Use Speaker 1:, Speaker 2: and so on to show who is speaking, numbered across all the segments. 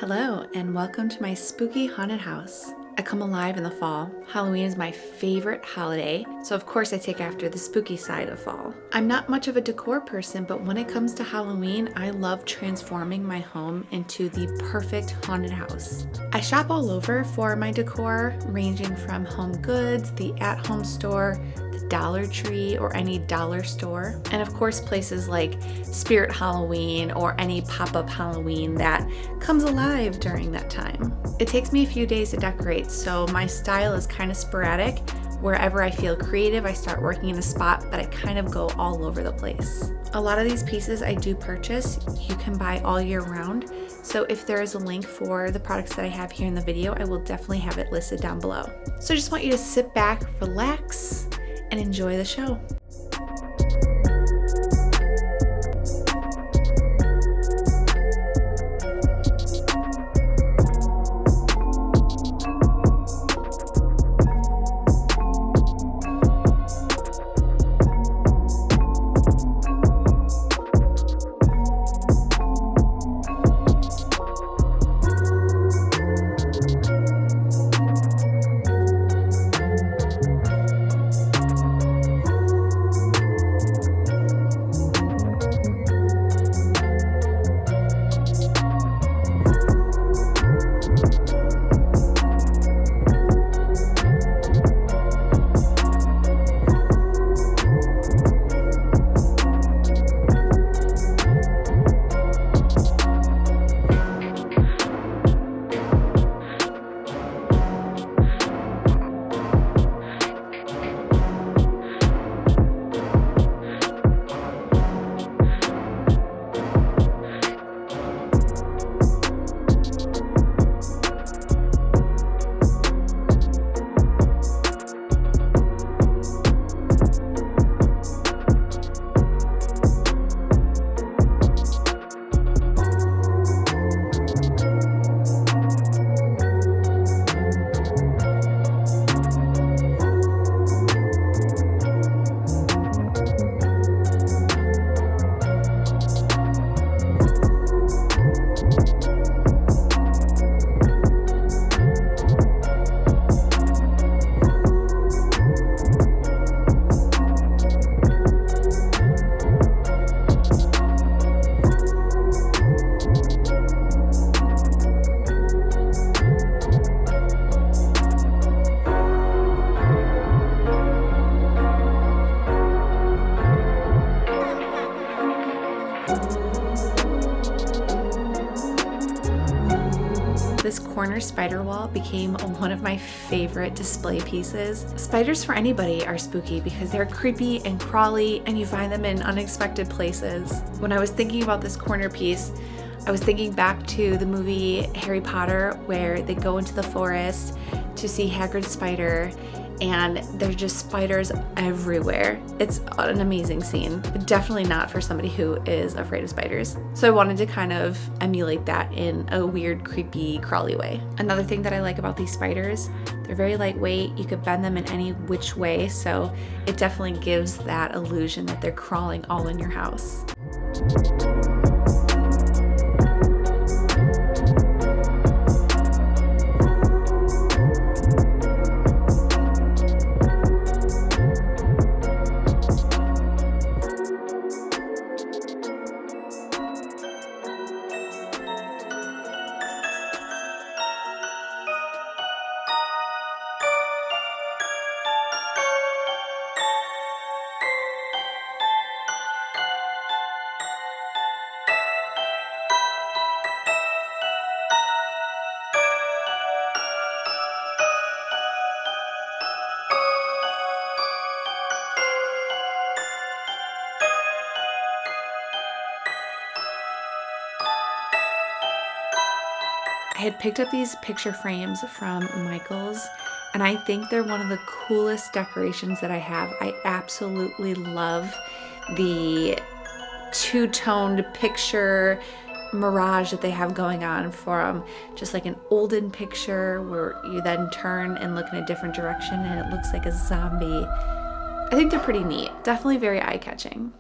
Speaker 1: Hello and welcome to my spooky haunted house. I come alive in the fall. Halloween is my favorite holiday, so of course I take after the spooky side of fall. I'm not much of a decor person, but when it comes to Halloween, I love transforming my home into the perfect haunted house. I shop all over for my decor, ranging from Home Goods, the at-home store, the Dollar Tree, or any dollar store, and of course places like Spirit Halloween or any pop-up Halloween that comes alive during that time. It takes me a few days to decorate, so my style is kind of sporadic. Wherever I feel creative, I start working in a spot, but I kind of go all over the place. A lot of these pieces I do purchase. You can buy all year round, so if there is a link for the products that I have here in the video, I will definitely have it listed down below. So I just want you to sit back, relax, and enjoy the show. This corner spider wall became one of my favorite display pieces. Spiders for anybody are spooky because they're creepy and crawly and you find them in unexpected places. When I was thinking about this corner piece, I was thinking back to the movie Harry Potter where they go into the forest to see Hagrid's spider and there's just spiders everywhere. It's an amazing scene, but definitely not for somebody who is afraid of spiders. So I wanted to kind of emulate that in a weird, creepy, crawly way. Another thing that I like about these spiders, they're very lightweight. You could bend them in any which way, so it definitely gives that illusion that they're crawling all in your house. I had picked up these picture frames from Michaels, and I think they're one of the coolest decorations that I have. I absolutely love the two-toned picture mirage that they have going on, from just like an olden picture where you then turn and look in a different direction and it looks like a zombie. I think they're pretty neat. Definitely very eye-catching.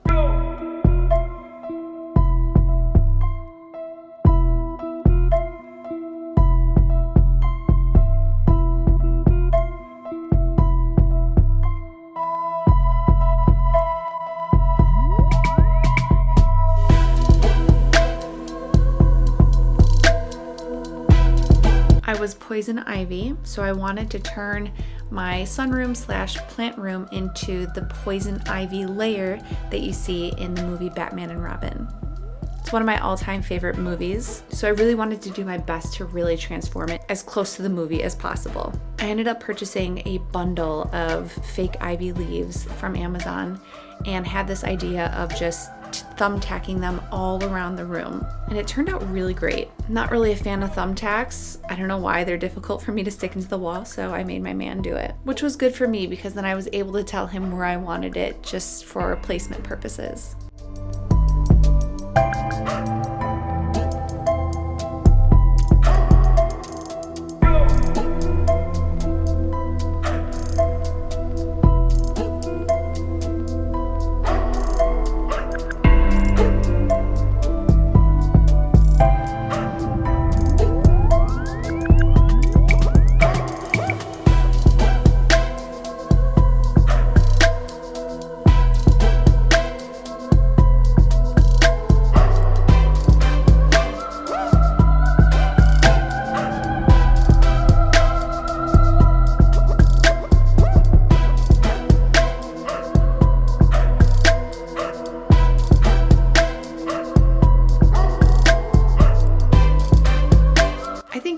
Speaker 1: I was poison ivy, so I wanted to turn my sunroom slash plant room into the poison ivy layer that you see in the movie Batman and Robin. It's one of my all-time favorite movies, so I really wanted to do my best to really transform it as close to the movie as possible. I ended up purchasing a bundle of fake ivy leaves from Amazon and had this idea of just thumbtacking them all around the room, and it turned out really great. I'm not really a fan of thumbtacks. I don't know why, they're difficult for me to stick into the wall, so I made my man do it, which was good for me because then I was able to tell him where I wanted it just for placement purposes.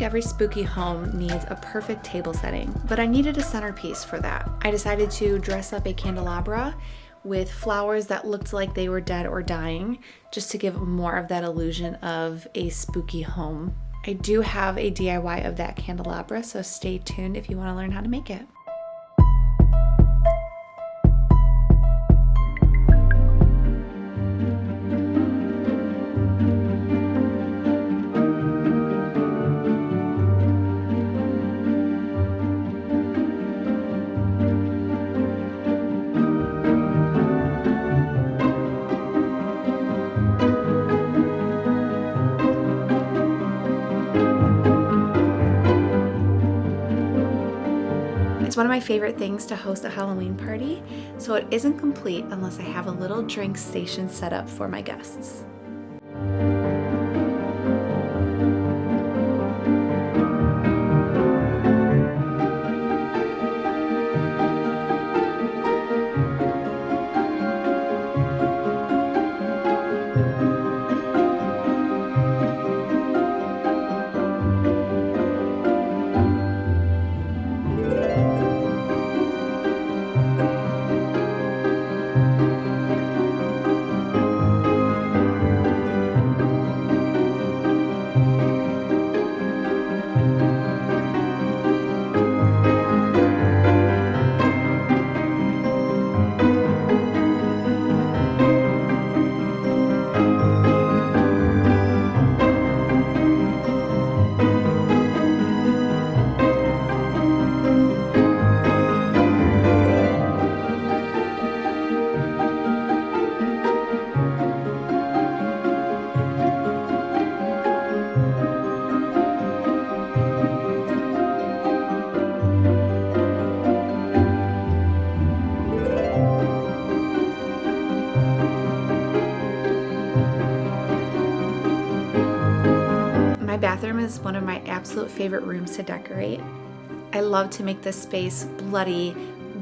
Speaker 1: Every spooky home needs a perfect table setting, but I needed a centerpiece for that. I decided to dress up a candelabra with flowers that looked like they were dead or dying, just to give more of that illusion of a spooky home. I do have a DIY of that candelabra, so stay tuned if you want to learn how to make it. It's one of my favorite things to host a Halloween party, so it isn't complete unless I have a little drink station set up for my guests. My bathroom is one of my absolute favorite rooms to decorate. I love to make this space bloody,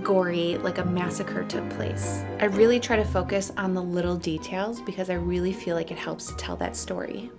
Speaker 1: gory, like a massacre took place. I really try to focus on the little details because I really feel like it helps to tell that story.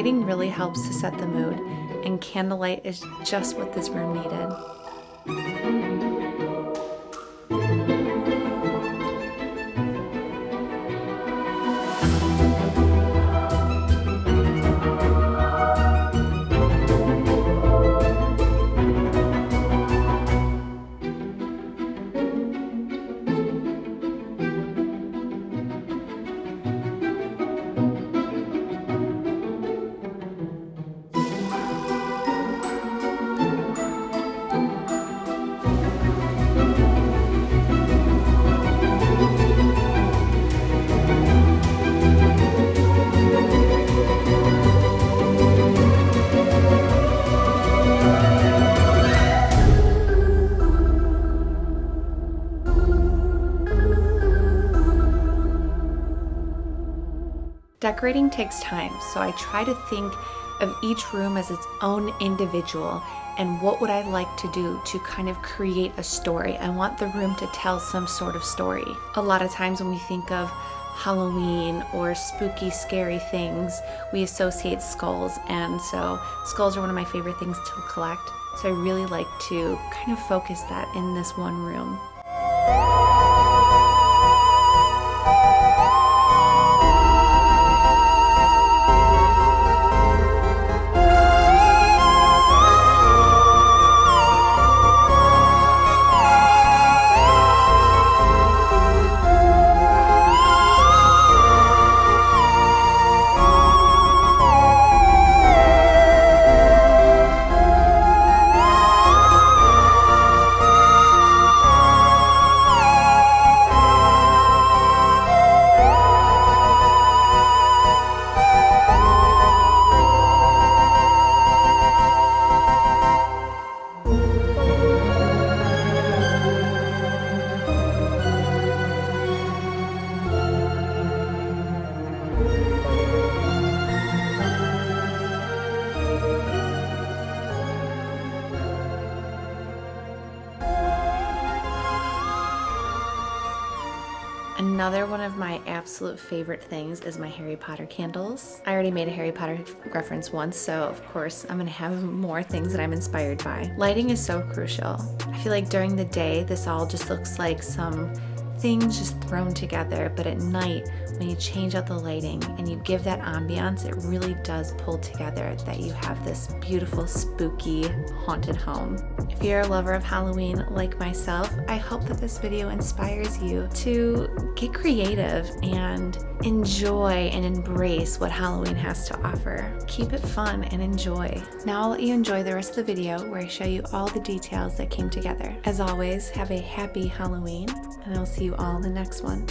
Speaker 1: Lighting really helps to set the mood, and candlelight is just what this room needed. Decorating takes time, so I try to think of each room as its own individual and what would I like to do to kind of create a story. I want the room to tell some sort of story. A lot of times when we think of Halloween or spooky, scary things, we associate skulls, and so skulls are one of my favorite things to collect. So I really like to kind of focus that in this one room. Another one of my absolute favorite things is my Harry Potter candles. I already made a Harry Potter reference once, so of course I'm gonna have more things that I'm inspired by. Lighting is so crucial. I feel like during the day, this all just looks like some things just thrown together, but at night, when you change out the lighting and you give that ambiance, it really does pull together that you have this beautiful, spooky, haunted home. If you're a lover of Halloween like myself, I hope that this video inspires you to get creative and enjoy and embrace what Halloween has to offer. Keep it fun and enjoy. Now I'll let you enjoy the rest of the video where I show you all the details that came together. As always, have a happy Halloween, and I'll see you all in the next one.